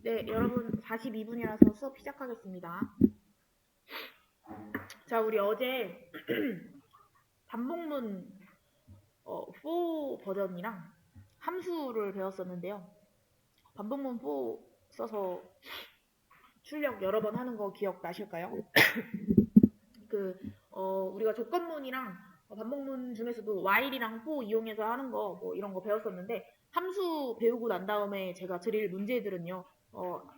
네, 여러분 42분이라서 수업 시작하겠습니다. 자, 우리 어제 반복문 4 버전이랑 함수를 배웠었는데요. 반복문 4 써서 출력 여러 번 하는 거 기억나실까요? 우리가 조건문이랑 반복문 중에서도 while이랑 for 이용해서 하는 거 뭐 이런 거 배웠었는데 함수 배우고 난 다음에 제가 드릴 문제들은요.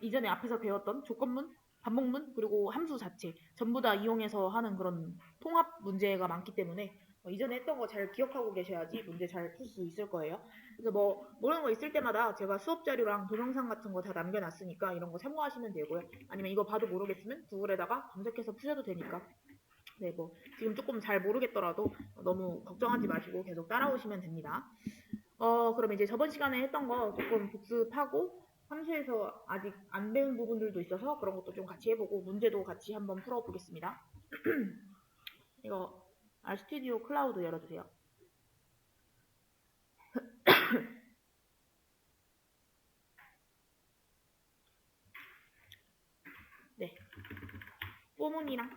이전에 앞에서 배웠던 조건문, 반복문 그리고 함수 자체 전부 다 이용해서 하는 그런 통합 문제가 많기 때문에 이전에 했던 거 잘 기억하고 계셔야지 문제 잘 풀 수 있을 거예요. 그래서 뭐 모르는 거 있을 때마다 제가 수업 자료랑 동영상 같은 거 다 남겨놨으니까 이런 거 참고하시면 되고요. 아니면 이거 봐도 모르겠으면 구글에다가 검색해서 푸셔도 되니까. 네, 뭐 지금 조금 잘 모르겠더라도 너무 걱정하지 마시고 계속 따라오시면 됩니다. 그럼 이제 저번 시간에 했던 거 조금 복습하고 함수에서 아직 안 배운 부분들도 있어서 그런 것도 좀 같이 해보고 문제도 같이 한번 풀어보겠습니다. 이거 RStudio 클라우드 열어주세요. 네. 포문이랑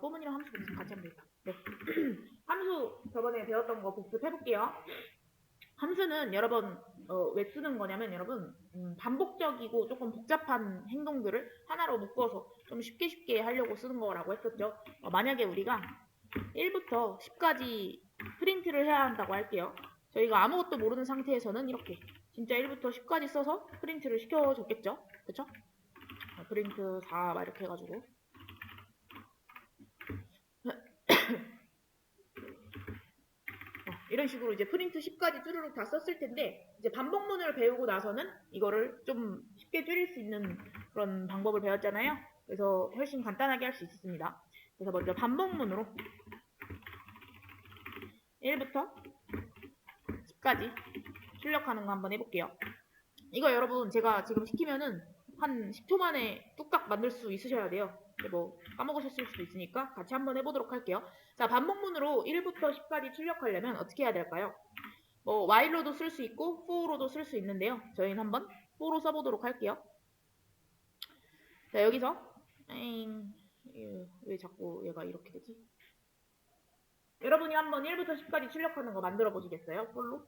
포문이랑 함수 복습 같이 하면 되겠다. 네. 함수 저번에 배웠던 거 복습해볼게요. 함수는 여러 번 왜 쓰는 거냐면 여러분 반복적이고 조금 복잡한 행동들을 하나로 묶어서 좀 쉽게 하려고 쓰는 거라고 했었죠. 만약에 우리가 1부터 10까지 프린트를 해야 한다고 할게요. 저희가 아무것도 모르는 상태에서는 이렇게 진짜 1부터 10까지 써서 프린트를 시켜줬겠죠. 그쵸? 프린트 4 막 이렇게 해가지고 이런 식으로 이제 프린트 10까지 쭈르륵 다 썼을 텐데 이제 반복문을 배우고 나서는 이거를 좀 쉽게 줄일 수 있는 그런 방법을 배웠잖아요. 그래서 훨씬 간단하게 할 수 있습니다. 그래서 먼저 반복문으로 1부터 10까지 출력하는 거 한번 해볼게요. 이거 여러분 제가 지금 시키면은 한 10초 만에 뚝딱 만들 수 있으셔야 돼요. 뭐 까먹으셨을 수도 있으니까 같이 한번 해보도록 할게요. 자, 반복문으로 1부터 10까지 출력하려면 어떻게 해야 될까요? 뭐 while로도 쓸 수 있고 for로도 쓸 수 있는데요. 저희는 한번 for로 써보도록 할게요. 자, 여기서 왜 자꾸 얘가 이렇게 되지? 여러분이 한번 1부터 10까지 출력하는 거 만들어 보시겠어요? for로?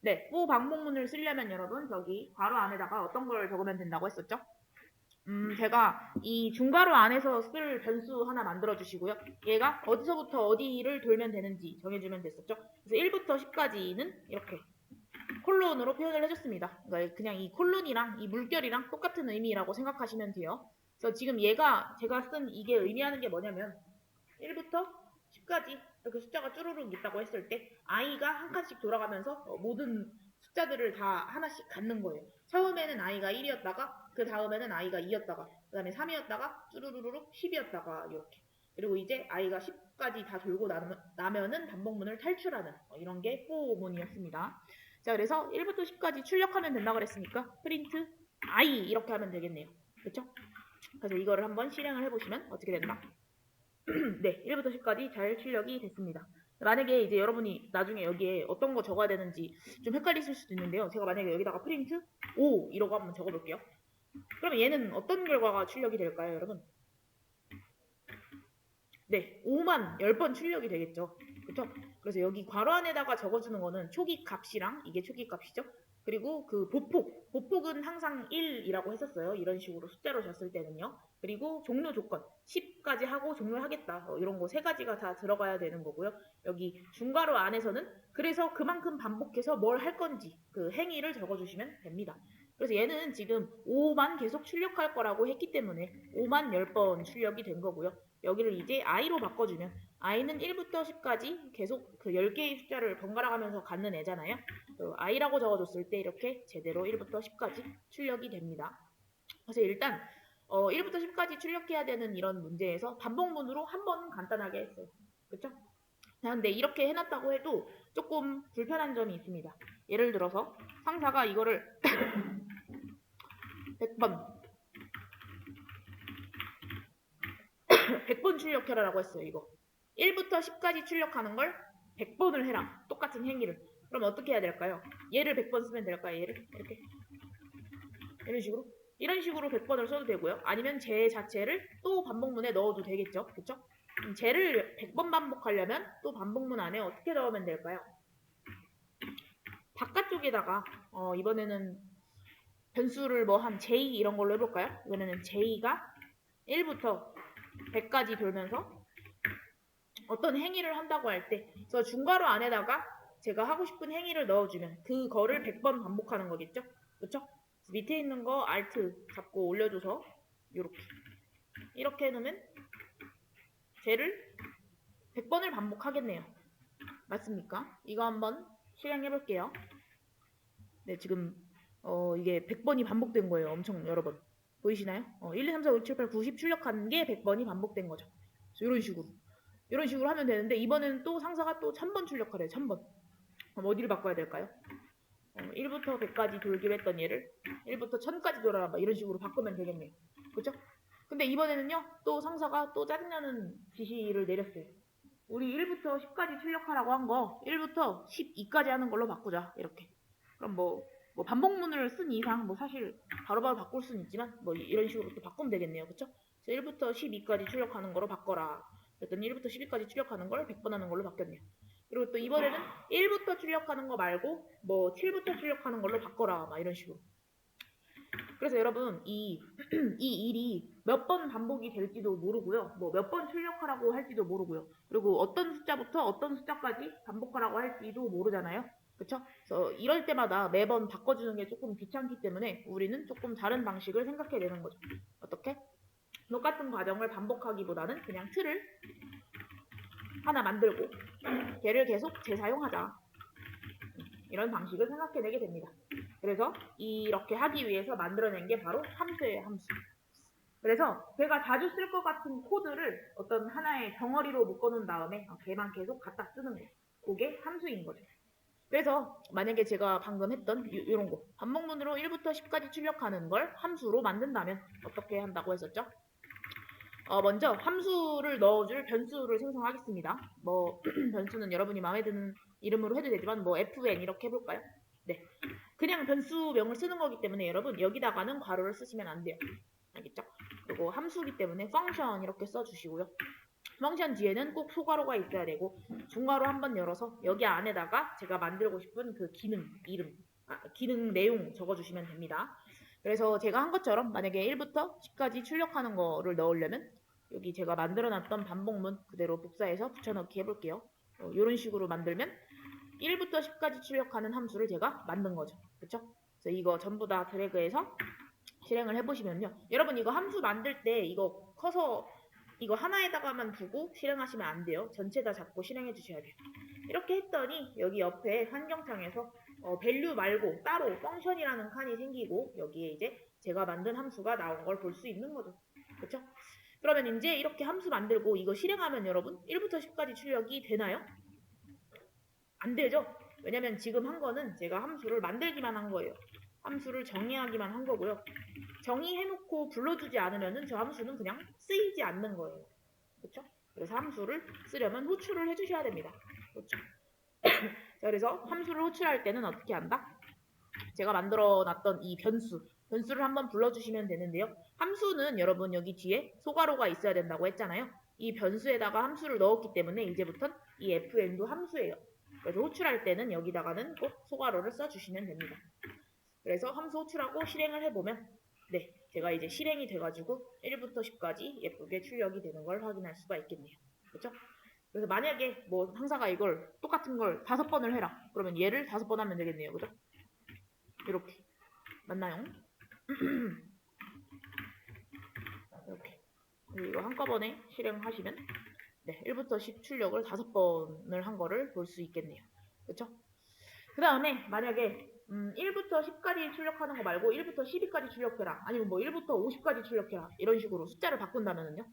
네, for 반복문을 쓰려면 여러분 저기 괄호 안에다가 어떤 걸 적으면 된다고 했었죠? 제가 이 중괄호 안에서 쓸 변수 하나 만들어 주시고요. 얘가 어디서부터 어디를 돌면 되는지 정해주면 됐었죠. 그래서 1부터 10까지는 이렇게 콜론으로 표현을 해줬습니다. 그러니까 그냥 이 콜론이랑 이 물결이랑 똑같은 의미라고 생각하시면 돼요. 그래서 지금 얘가 제가 쓴 이게 의미하는 게 뭐냐면 1부터 10까지 이렇게 숫자가 쭈루룩 있다고 했을 때 i가 한 칸씩 돌아가면서 모든 숫자들을 다 하나씩 갖는 거예요. 처음에는 i가 1이었다가 그 다음에는 i가 2였다가 그 다음에 3이었다가 쭈루루룩 10이었다가 이렇게 그리고 이제 i가 10까지 다 돌고 나면은 반복문을 탈출하는 이런 게 포문이었습니다. 자, 그래서 1부터 10까지 출력하면 된다고 그랬으니까 프린트 i 이렇게 하면 되겠네요. 그렇죠? 그래서 이거를 한번 실행을 해보시면 어떻게 된다? 네, 1부터 10까지 잘 출력이 됐습니다. 만약에 이제 여러분이 나중에 여기에 어떤 거 적어야 되는지 좀 헷갈리실 수도 있는데요. 제가 만약에 여기다가 프린트 5 이러고 한번 적어볼게요. 그러면 얘는 어떤 결과가 출력이 될까요, 여러분? 네, 5만 10번 출력이 되겠죠. 그렇죠? 그래서 여기 괄호 안에다가 적어주는 거는 초기 값이랑 이게 초기 값이죠. 그리고 그 보폭은 항상 1이라고 했었어요. 이런 식으로 숫자로 줬을 때는요. 그리고 종료 조건 10까지 하고 종료하겠다. 이런 거 세 가지가 다 들어가야 되는 거고요. 여기 중괄호 안에서는 그래서 그만큼 반복해서 뭘 할 건지 그 행위를 적어주시면 됩니다. 그래서 얘는 지금 5만 계속 출력할 거라고 했기 때문에 5만 10번 출력이 된 거고요. 여기를 이제 i로 바꿔주면 i는 1부터 10까지 계속 그 10개의 숫자를 번갈아 가면서 갖는 애잖아요. i라고 적어줬을 때 이렇게 제대로 1부터 10까지 출력이 됩니다. 그래서 일단 1부터 10까지 출력해야 되는 이런 문제에서 반복문으로 한 번 간단하게 했어요. 그쵸? 근데 이렇게 해놨다고 해도 조금 불편한 점이 있습니다. 예를 들어서 상사가 이거를 100번 100번 출력해라라고 했어요. 이거 1부터 10까지 출력하는 걸 100번을 해라. 똑같은 행위를. 그럼 어떻게 해야 될까요? 얘를 100번 쓰면 될까요? 얘를 이렇게 이런 식으로 100번을 써도 되고요. 아니면 제 자체를 또 반복문에 넣어도 되겠죠. 그쵸? 쟤를 100번 반복하려면 또 반복문 안에 어떻게 넣으면 될까요? 바깥쪽에다가 이번에는 변수를 뭐 한 j 이런 걸로 해볼까요? 이번에는 j가 1부터 100까지 돌면서 어떤 행위를 한다고 할 때 저 중괄호 안에다가 제가 하고 싶은 행위를 넣어주면 그거를 100번 반복하는 거겠죠? 그쵸? 밑에 있는 거 Alt 잡고 올려줘서 이렇게 해놓으면 쟤를 100번을 반복하겠네요. 맞습니까? 이거 한번 실행해 볼게요. 네, 지금 이게 100번이 반복된 거예요. 엄청 여러 번. 보이시나요? 1, 2, 3, 4, 5, 6, 7, 8, 90 출력하는 게 100번이 반복된 거죠. 이런 식으로 하면 되는데 이번에는 또 상사가 또 1000번 출력하래요. 1000번. 그럼 어디를 바꿔야 될까요? 1부터 100까지 돌기로 했던 얘를 1부터 1000까지 돌아라 이런 식으로 바꾸면 되겠네요. 그렇죠? 근데 이번에는요. 또 상사가 또 짜증나는 지시를 내렸어요. 우리 1부터 10까지 출력하라고 한 거 1부터 12까지 하는 걸로 바꾸자. 이렇게. 그럼 뭐 반복문을 쓴 이상 뭐 사실 바로바로 바꿀 수는 있지만 뭐 이런 식으로 또 바꾸면 되겠네요. 그쵸? 그래서 1부터 12까지 출력하는 거로 바꿔라. 그랬더니 1부터 12까지 출력하는 걸 100번 하는 걸로 바뀌었네요. 그리고 또 이번에는 1부터 출력하는 거 말고 뭐 7부터 출력하는 걸로 바꿔라. 막 이런 식으로. 그래서 여러분 이 일이 몇 번 반복이 될지도 모르고요. 뭐 몇 번 출력하라고 할지도 모르고요. 그리고 어떤 숫자부터 어떤 숫자까지 반복하라고 할지도 모르잖아요. 그쵸? 그래서 이럴 때마다 매번 바꿔주는 게 조금 귀찮기 때문에 우리는 조금 다른 방식을 생각해내는 거죠. 어떻게? 똑같은 과정을 반복하기보다는 그냥 틀을 하나 만들고 걔를 계속 재사용하자. 이런 방식을 생각해내게 됩니다. 그래서 이렇게 하기 위해서 만들어낸 게 바로 함수예요. 함수. 그래서 제가 자주 쓸 것 같은 코드를 어떤 하나의 덩어리로 묶어놓은 다음에 걔만 계속 갖다 쓰는 거. 그게 함수인 거죠. 그래서 만약에 제가 방금 했던 이런 거 반복문으로 1부터 10까지 출력하는 걸 함수로 만든다면 어떻게 한다고 했었죠? 먼저 함수를 넣어줄 변수를 생성하겠습니다. 뭐 변수는 여러분이 마음에 드는 이름으로 해도 되지만 뭐 fn 이렇게 해볼까요? 네, 그냥 변수명을 쓰는 거기 때문에 여러분 여기다가는 괄호를 쓰시면 안 돼요. 알겠죠? 그리고 함수기 때문에 펑션 이렇게 써주시고요. 펑션 뒤에는 꼭 소괄호가 있어야 되고 중괄호 한번 열어서 여기 안에다가 제가 만들고 싶은 그 기능 이름, 기능 내용 적어주시면 됩니다. 그래서 제가 한 것처럼 만약에 1부터 10까지 출력하는 거를 넣으려면 여기 제가 만들어놨던 반복문 그대로 복사해서 붙여넣기 해볼게요. 이런 식으로 만들면 1부터 10까지 출력하는 함수를 제가 만든 거죠. 그쵸? 그래서 이거 전부 다 드래그해서 실행을 해보시면요. 여러분 이거 함수 만들 때 이거 커서 이거 하나에다가만 두고 실행하시면 안 돼요. 전체 다 잡고 실행해 주셔야 돼요. 이렇게 했더니 여기 옆에 환경창에서 value 말고 따로 펑션이라는 칸이 생기고 여기에 이제 제가 만든 함수가 나온 걸 볼 수 있는 거죠. 그렇죠? 그러면 이제 이렇게 함수 만들고 이거 실행하면 여러분 1부터 10까지 출력이 되나요? 안 되죠? 왜냐면 지금 한 거는 제가 함수를 만들기만 한 거예요. 함수를 정의하기만 한 거고요. 정의해놓고 불러주지 않으면은 저 함수는 그냥 쓰이지 않는 거예요. 그렇죠? 그래서 함수를 쓰려면 호출을 해주셔야 됩니다. 그렇죠? 자, 그래서 함수를 호출할 때는 어떻게 한다? 제가 만들어놨던 이 변수를 한번 불러주시면 되는데요. 함수는 여러분 여기 뒤에 소괄호가 있어야 된다고 했잖아요. 이 변수에다가 함수를 넣었기 때문에 이제부터는 이 fn도 함수예요. 그래서 호출할 때는 여기다가는 꼭 소괄호를 써주시면 됩니다. 그래서 함수 호출하고 실행을 해보면 네, 제가 이제 실행이 돼가지고 1부터 10까지 예쁘게 출력이 되는 걸 확인할 수가 있겠네요. 그렇죠? 그래서 만약에 뭐 상사가 이걸 똑같은 걸 5번을 해라. 그러면 얘를 5번 하면 되겠네요. 그죠? 이렇게. 맞나요? 이렇게. 이거 한꺼번에 실행하시면 네, 1부터 10 출력을 5번을 한 거를 볼 수 있겠네요. 그렇죠? 그 다음에 만약에 1부터 10까지 출력하는 거 말고 1부터 12까지 출력해라. 아니면 뭐 1부터 50까지 출력해라. 이런 식으로 숫자를 바꾼다면요.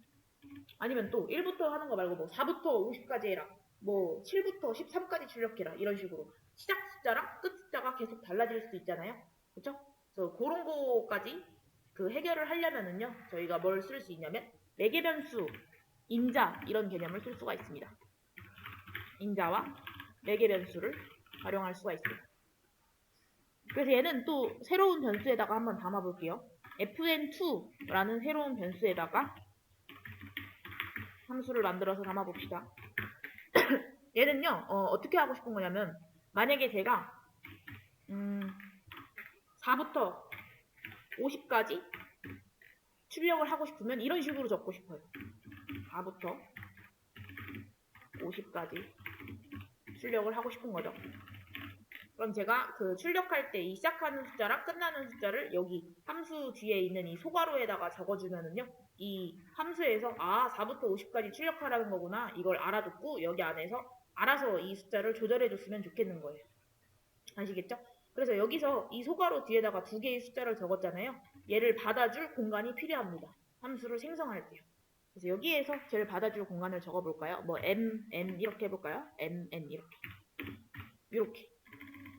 아니면 또 1부터 하는 거 말고 뭐 4부터 50까지 해라. 뭐 7부터 13까지 출력해라 이런 식으로 시작 숫자랑 끝 숫자가 계속 달라질 수 있잖아요. 그쵸? 그래서 그런 거까지 그 해결을 하려면은요 저희가 뭘 쓸 수 있냐면 매개 변수, 인자 이런 개념을 쓸 수가 있습니다. 인자와 매개 변수를 활용할 수가 있습니다. 그래서 얘는 또 새로운 변수에다가 한번 담아 볼게요. fn2라는 새로운 변수에다가 함수를 만들어서 담아 봅시다. 얘는요 어떻게 하고 싶은 거냐면 만약에 제가 4부터 50까지 출력을 하고 싶으면 이런 식으로 적고 싶어요. 4부터 50까지 출력을 하고 싶은 거죠. 그럼 제가 그 출력할 때 이 시작하는 숫자랑 끝나는 숫자를 여기 함수 뒤에 있는 이 소괄호에다가 적어주면은요. 이 함수에서 4부터 50까지 출력하라는 거구나 이걸 알아듣고 여기 안에서 알아서 이 숫자를 조절해줬으면 좋겠는 거예요. 아시겠죠? 그래서 여기서 이 소괄호 뒤에다가 두 개의 숫자를 적었잖아요. 얘를 받아줄 공간이 필요합니다. 함수를 생성할 때요. 그래서 여기에서 쟤를 받아줄 공간을 적어볼까요? 뭐 m, n 이렇게 해볼까요? m, n 이렇게.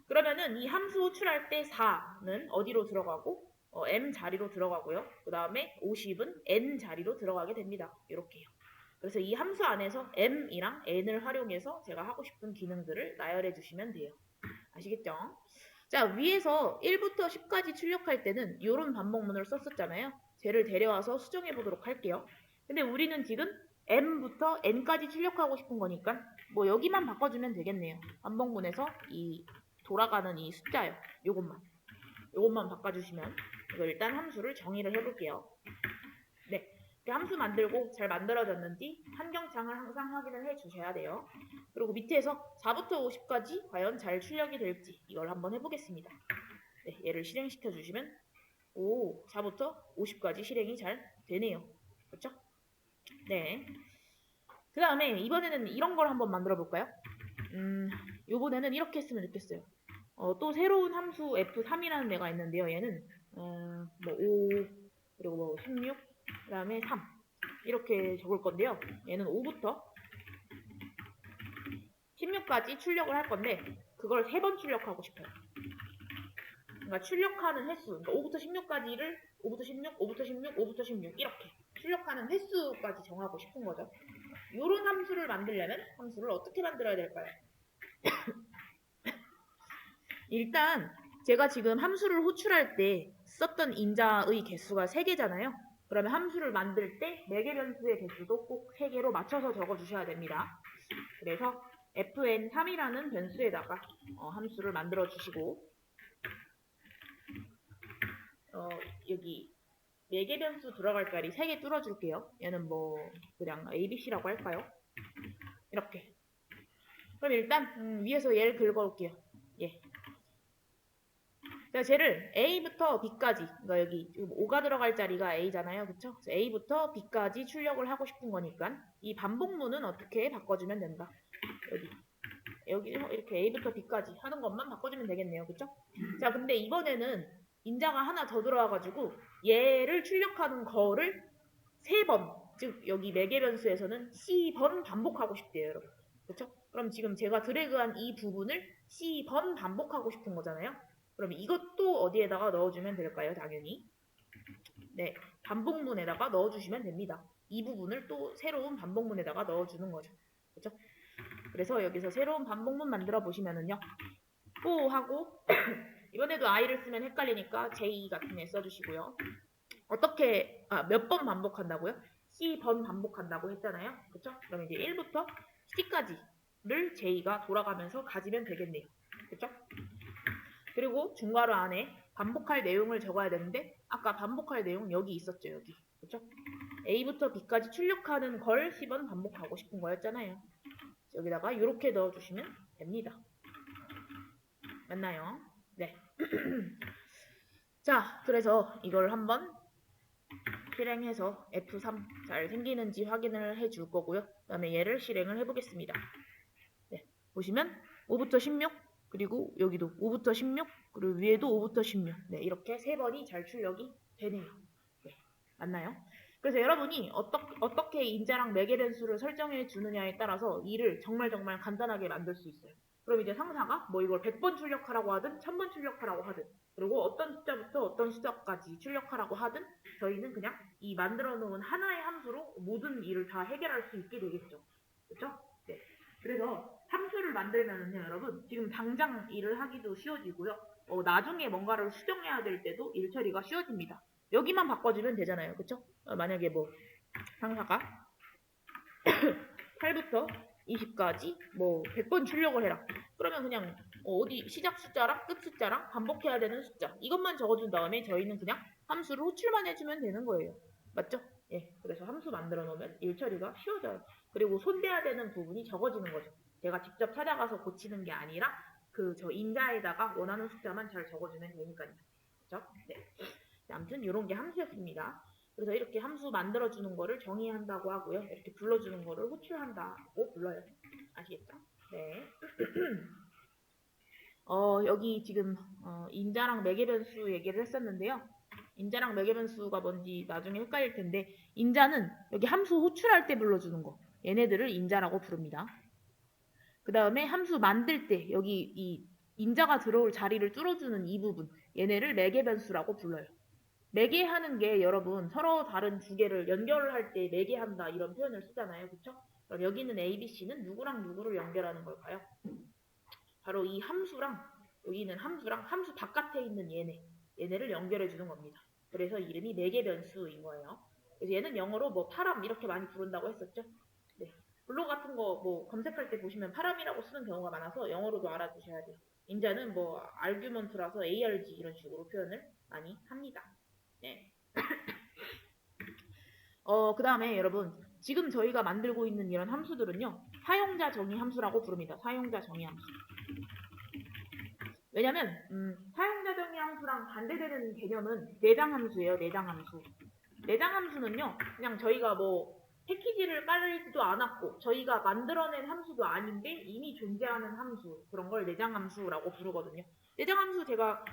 그러면은 이 함수 호출할 때 4는 어디로 들어가고 m 자리로 들어가고요. 그 다음에 50은 n 자리로 들어가게 됩니다. 이렇게요. 그래서 이 함수 안에서 m이랑 n을 활용해서 제가 하고 싶은 기능들을 나열해 주시면 돼요. 아시겠죠? 자, 위에서 1부터 10까지 출력할 때는 이런 반복문을 썼었잖아요. 쟤를 데려와서 수정해 보도록 할게요. 근데 우리는 지금 m부터 n까지 출력하고 싶은 거니까 뭐 여기만 바꿔주면 되겠네요. 반복문에서 이 돌아가는 이 숫자요. 요것만 바꿔주시면 이거 일단 함수를 정의를 해볼게요. 네, 함수 만들고 잘 만들어졌는지 환경창을 항상 확인을 해주셔야 돼요. 그리고 밑에서 4부터 50까지 과연 잘 출력이 될지 이걸 한번 해보겠습니다. 네, 얘를 실행시켜 주시면 4부터 50까지 실행이 잘 되네요. 그렇죠? 네. 그 다음에 이번에는 이런 걸 한번 만들어 볼까요? 요번에는 이렇게 했으면 좋겠어요. 또 새로운 함수 f3이라는 애가 있는데요. 얘는 뭐 5, 그리고 뭐 16, 그 다음에 3 이렇게 적을 건데요. 얘는 5부터 16까지 출력을 할 건데 그걸 3번 출력하고 싶어요. 그러니까 출력하는 횟수, 그러니까 5부터 16까지를 5부터 16, 5부터 16, 5부터 16 이렇게 출력하는 횟수까지 정하고 싶은 거죠. 이런 함수를 만들려면 함수를 어떻게 만들어야 될까요? 일단 제가 지금 함수를 호출할 때 썼던 인자의 개수가 3개잖아요. 그러면 함수를 만들 때 매개 변수의 개수도 꼭 3개로 맞춰서 적어주셔야 됩니다. 그래서 fn3이라는 변수에다가 함수를 만들어 주시고 여기 매개 변수 들어갈 자리 3개 뚫어줄게요. 얘는 뭐 그냥 abc라고 할까요? 이렇게. 그럼 일단 위에서 얘를 긁어올게요. 예. 자, 쟤를 A부터 B까지, 그러니까 여기 5가 들어갈 자리가 A잖아요. 그쵸? 그래서 A부터 B까지 출력을 하고 싶은 거니까 이 반복문은 어떻게 바꿔주면 된다. 여기 이렇게 A부터 B까지 하는 것만 바꿔주면 되겠네요. 그쵸? 자, 근데 이번에는 인자가 하나 더 들어와가지고 얘를 출력하는 거를 3번, 즉 여기 매개 변수에서는 C번 반복하고 싶대요, 여러분. 그쵸? 그럼 지금 제가 드래그한 이 부분을 C번 반복하고 싶은 거잖아요. 그럼 이것도 어디에다가 넣어주면 될까요? 당연히. 네, 반복문에다가 넣어주시면 됩니다. 이 부분을 또 새로운 반복문에다가 넣어주는 거죠. 그렇죠? 그래서 여기서 새로운 반복문 만들어 보시면은요. 또 하고 이번에도 i를 쓰면 헷갈리니까 j 같은 애 써주시고요. 어떻게 몇 번 반복한다고요? c번 반복한다고 했잖아요. 그렇죠? 그럼 이제 1부터 c까지를 j가 돌아가면서 가지면 되겠네요. 그렇죠? 그리고 중괄호 안에 반복할 내용을 적어야 되는데 아까 반복할 내용 여기 있었죠. 여기. 그렇죠? A부터 B까지 출력하는 걸 10번 반복하고 싶은 거였잖아요. 여기다가 이렇게 넣어주시면 됩니다. 맞나요? 네. 자, 그래서 이걸 한번 실행해서 F3 잘 생기는지 확인을 해줄 거고요. 그 다음에 얘를 실행을 해보겠습니다. 네. 보시면 5부터 16 그리고 여기도 5부터 16 그리고 위에도 5부터 16 네, 이렇게 3번이 잘 출력이 되네요. 네, 맞나요? 그래서 여러분이 어떻게 인자랑 매개 변수를 설정해 주느냐에 따라서 일을 정말 간단하게 만들 수 있어요. 그럼 이제 상사가 뭐 이걸 100번 출력하라고 하든 1000번 출력하라고 하든 그리고 어떤 숫자부터 어떤 숫자까지 출력하라고 하든 저희는 그냥 이 만들어 놓은 하나의 함수로 모든 일을 다 해결할 수 있게 되겠죠. 그렇죠? 네. 그래서 함수를 만들면은요, 여러분, 지금 당장 일을 하기도 쉬워지고요. 나중에 뭔가를 수정해야 될 때도 일 처리가 쉬워집니다. 여기만 바꿔주면 되잖아요. 그쵸? 만약에 뭐 상사가 8부터 20까지 뭐 100번 출력을 해라. 그러면 그냥 어디 시작 숫자랑 끝 숫자랑 반복해야 되는 숫자 이것만 적어준 다음에 저희는 그냥 함수를 호출만 해주면 되는 거예요. 맞죠? 예. 그래서 함수 만들어 놓으면 일 처리가 쉬워져요. 그리고 손대야 되는 부분이 적어지는 거죠. 제가 직접 찾아가서 고치는 게 아니라 그 저 인자에다가 원하는 숫자만 잘 적어주면 되니까요. 그렇죠? 네. 아무튼 이런 게 함수였습니다. 그래서 이렇게 함수 만들어주는 거를 정의한다고 하고요. 이렇게 불러주는 거를 호출한다고 불러요. 아시겠죠? 네. 여기 지금 인자랑 매개변수 얘기를 했었는데요. 인자랑 매개변수가 뭔지 나중에 헷갈릴 텐데 인자는 여기 함수 호출할 때 불러주는 거. 얘네들을 인자라고 부릅니다. 그 다음에 함수 만들 때 여기 이 인자가 들어올 자리를 뚫어주는 이 부분 얘네를 매개변수라고 불러요. 매개하는 게 여러분 서로 다른 두 개를 연결할 때 매개한다 이런 표현을 쓰잖아요. 그쵸? 그럼 여기 있는 ABC는 누구랑 누구를 연결하는 걸까요? 바로 이 함수랑 여기 있는 함수랑 함수 바깥에 있는 얘네를 연결해 주는 겁니다. 그래서 이름이 매개변수인 거예요. 그래서 얘는 영어로 뭐 파람 이렇게 많이 부른다고 했었죠. 네. 블로그 같은 거 뭐 검색할 때 보시면 파람이라고 쓰는 경우가 많아서 영어로도 알아두셔야 돼요. 인자는 뭐 아규먼트라서 ARG 이런 식으로 표현을 많이 합니다. 네. 그 다음에 여러분 지금 저희가 만들고 있는 이런 함수들은요 사용자 정의 함수라고 부릅니다. 사용자 정의 함수. 왜냐면 사용자 정의 함수랑 반대되는 개념은 내장 함수예요. 내장 함수. 내장 함수는요 그냥 저희가 뭐 패키지를 깔지도 않았고 저희가 만들어낸 함수도 아닌데 이미 존재하는 함수 그런 걸 내장 함수라고 부르거든요. 내장 함수 제가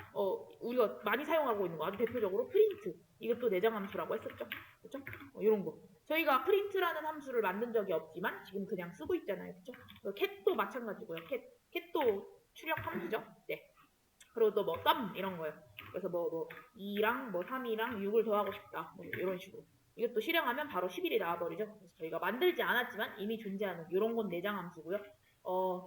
우리가 많이 사용하고 있는 거 아주 대표적으로 프린트 이것도 내장 함수라고 했었죠. 그렇죠? 이런 거 저희가 프린트라는 함수를 만든 적이 없지만 지금 그냥 쓰고 있잖아요. 그렇죠? 캣도 마찬가지고요. 캣도 출력 함수죠. 네. 그리고 또 뭐 썸 이런 거요. 그래서 뭐 2랑 뭐 3이랑 6을 더하고 싶다. 뭐 이런 식으로. 이것도 실행하면 바로 11이 나와버리죠. 그래서 저희가 만들지 않았지만 이미 존재하는 이런 건 내장 함수고요.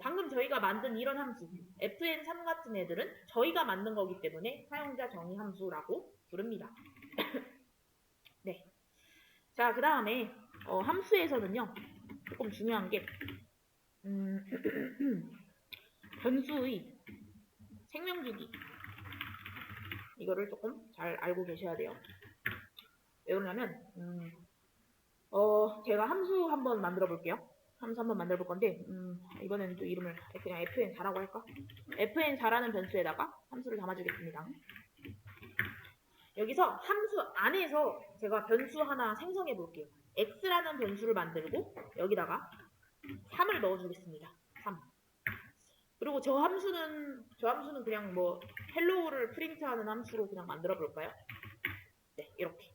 방금 저희가 만든 이런 함수 fn3 같은 애들은 저희가 만든 거기 때문에 사용자 정의 함수라고 부릅니다. 네. 자, 그 다음에 함수에서는요. 조금 중요한 게 변수의 생명주기 이거를 조금 잘 알고 계셔야 돼요. 왜 그러냐면 제가 함수 한번 만들어 볼게요. 함수 한번 만들어 볼 건데 이번에는 또 이름을 그냥 fn4라고 할까? fn4라는 변수에다가 함수를 담아주겠습니다. 여기서 함수 안에서 제가 변수 하나 생성해 볼게요. x라는 변수를 만들고 여기다가 3을 넣어주겠습니다. 3. 그리고 저 함수는 그냥 뭐 헬로우를 프린트하는 함수로 그냥 만들어 볼까요? 네, 이렇게.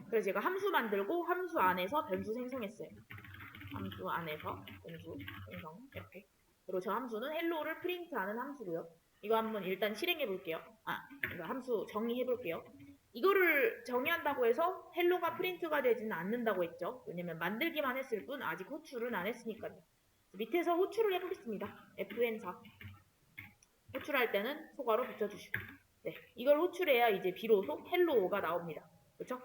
그래서 제가 함수 만들고 함수 안에서 변수 생성했어요. 함수 안에서 변수 생성 이렇게. 그리고 저 함수는 헬로우를 프린트하는 함수고요. 이거 한번 일단 실행해 볼게요. 이거 함수 정의해 볼게요. 이거를 정의한다고 해서 헬로가 프린트가 되지는 않는다고 했죠. 왜냐면 만들기만 했을 뿐 아직 호출은 안 했으니까요. 밑에서 호출을 해보겠습니다. fn4 호출할 때는 소괄호 붙여주시고 네, 이걸 호출해야 이제 비로소 헬로가 나옵니다. 그렇죠?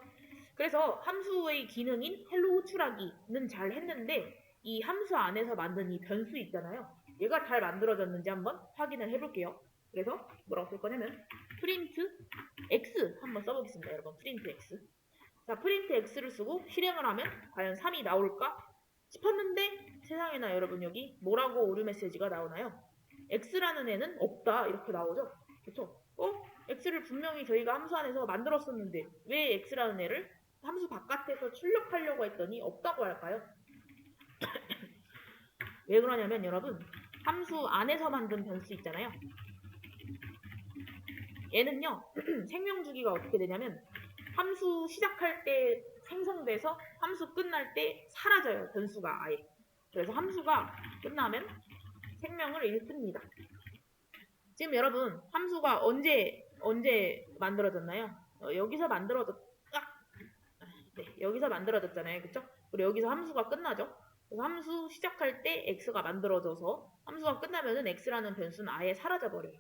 그래서 함수의 기능인 헬로 호출하기는 잘 했는데 이 함수 안에서 만든 이 변수 있잖아요. 얘가 잘 만들어졌는지 한번 확인을 해볼게요. 그래서 뭐라고 쓸 거냐면 프린트 x 한번 써보겠습니다. 여러분 프린트 x. 자 프린트 x를 쓰고 실행을 하면 과연 3이 나올까 싶었는데 세상에나 여러분 여기 뭐라고 오류 메시지가 나오나요? x라는 애는 없다 이렇게 나오죠. 그쵸? x를 분명히 저희가 함수 안에서 만들었었는데 왜 x라는 애를 함수 바깥에서 출력하려고 했더니 없다고 할까요? 왜 그러냐면 여러분 함수 안에서 만든 변수 있잖아요. 얘는요 생명주기가 어떻게 되냐면 함수 시작할 때 생성돼서 함수 끝날 때 사라져요. 변수가 아예. 그래서 함수가 끝나면 생명을 잃습니다. 지금 여러분 함수가 언제 만들어졌나요? 여기서 여기서 만들어졌잖아요. 그쵸? 그리고 여기서 함수가 끝나죠. 그래서 함수 시작할 때 x가 만들어져서 함수가 끝나면은 x라는 변수는 아예 사라져버려요.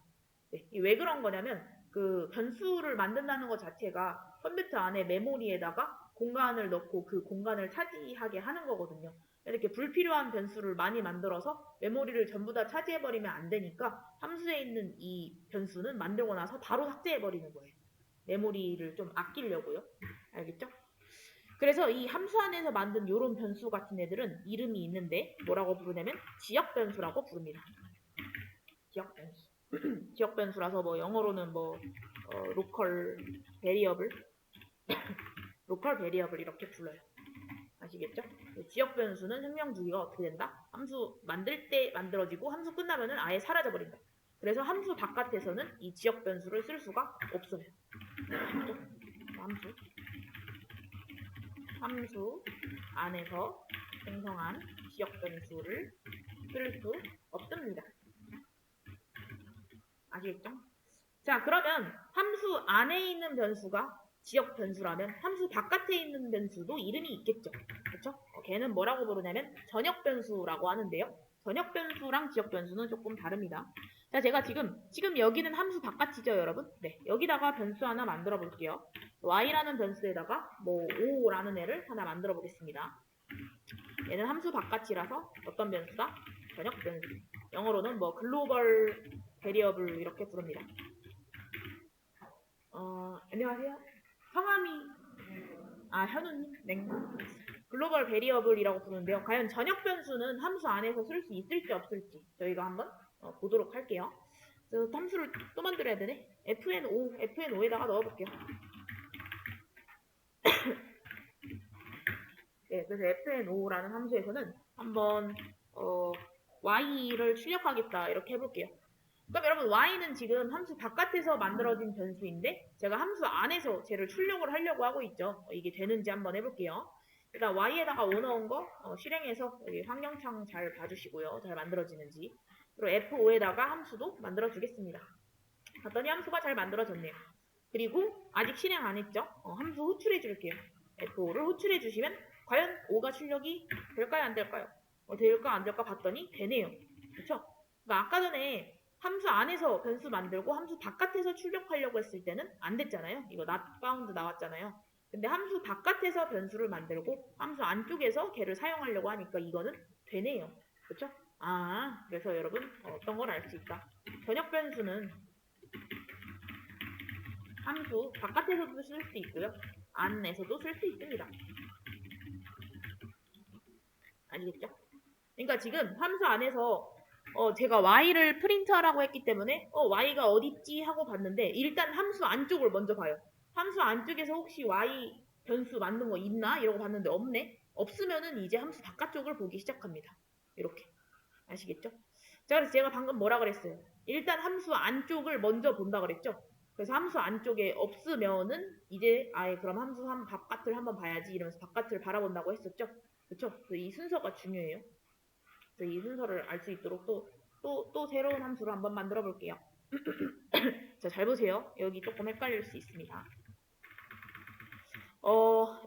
네, 왜 그런 거냐면 그 변수를 만든다는 것 자체가 컴퓨터 안에 메모리에다가 공간을 넣고 그 공간을 차지하게 하는 거거든요. 이렇게 불필요한 변수를 많이 만들어서 메모리를 전부 다 차지해버리면 안 되니까 함수에 있는 이 변수는 만들고 나서 바로 삭제해버리는 거예요. 메모리를 좀 아끼려고요. 알겠죠? 그래서 이 함수 안에서 만든 이런 변수 같은 애들은 이름이 있는데 뭐라고 부르냐면 지역 변수라고 부릅니다. 지역 변수. 지역 변수라서 뭐 영어로는 로컬 베리어블 이렇게 불러요. 아시겠죠? 지역 변수는 생명 주기가 어떻게 된다? 함수 만들 때 만들어지고 함수 끝나면은 아예 사라져 버린다. 그래서 함수 바깥에서는 이 지역 변수를 쓸 수가 없어요. 함수 안에서 생성한 지역 변수를 쓸 수 없습니다. 아시겠죠? 자, 그러면 함수 안에 있는 변수가 지역 변수라면 함수 바깥에 있는 변수도 이름이 있겠죠. 그렇죠? 걔는 뭐라고 부르냐면 전역 변수라고 하는데요. 전역 변수랑 지역 변수는 조금 다릅니다. 자, 제가 지금 여기는 함수 바깥이죠, 여러분? 네, 여기다가 변수 하나 만들어 볼게요. y라는 변수에다가 5라는 애를 하나 만들어 보겠습니다. 얘는 함수 바깥이라서 어떤 변수다? 전역 변수. 영어로는 글로벌 베리어블 이렇게 부릅니다. 안녕하세요. 성함이 현우님. 네. 글로벌 베리어블이라고 부르는데요. 과연 전역 변수는 함수 안에서 쓸 수 있을지 없을지 저희가 한번 보도록 할게요. 그래서 함수를 또 만들어야 되네. fn5에다가 넣어볼게요. 네, 그래서 fn5라는 함수에서는 한번 y를 출력하겠다 이렇게 해볼게요. 그럼 여러분 y는 지금 함수 바깥에서 만들어진 변수인데 제가 함수 안에서 쟤를 출력을 하려고 하고 있죠. 이게 되는지 한번 해볼게요. 일단 y에다가 5 넣은 거 실행해서 여기 환경창 잘 봐주시고요. 잘 만들어지는지. 그리고 f5에다가 함수도 만들어주겠습니다. 봤더니 함수가 잘 만들어졌네요. 그리고 아직 실행 안 했죠? 함수 호출해 줄게요. f5를 호출해 주시면 과연 5가 출력이 될까요? 안 될까요? 될까 안 될까 봤더니 되네요. 그렇죠? 그러니까 아까 전에 함수 안에서 변수 만들고 함수 바깥에서 출력하려고 했을 때는 안 됐잖아요. 이거 not found 나왔잖아요. 근데 함수 바깥에서 변수를 만들고 함수 안쪽에서 걔를 사용하려고 하니까 이거는 되네요. 그렇죠? 그래서 여러분 어떤 걸 알 수 있다. 전역 변수는 함수 바깥에서도 쓸 수 있고요. 안에서도 쓸 수 있습니다. 아시겠죠? 그러니까 지금 함수 안에서 제가 y를 프린트하라고 했기 때문에 y가 어딨지 하고 봤는데 일단 함수 안쪽을 먼저 봐요. 함수 안쪽에서 혹시 y 변수 만든 거 있나? 이러고 봤는데 없네? 없으면은 이제 함수 바깥쪽을 보기 시작합니다. 이렇게. 아시겠죠? 자, 그래서 제가 방금 뭐라 그랬어요? 일단 함수 안쪽을 먼저 본다 그랬죠? 그래서 함수 안쪽에 없으면은 이제 그럼 함수 바깥을 한번 봐야지 이러면서 바깥을 바라본다고 했었죠? 그쵸? 이 순서가 중요해요. 그래서 이 순서를 알 수 있도록 또 새로운 함수를 한번 만들어 볼게요. 자, 잘 보세요. 여기 조금 헷갈릴 수 있습니다.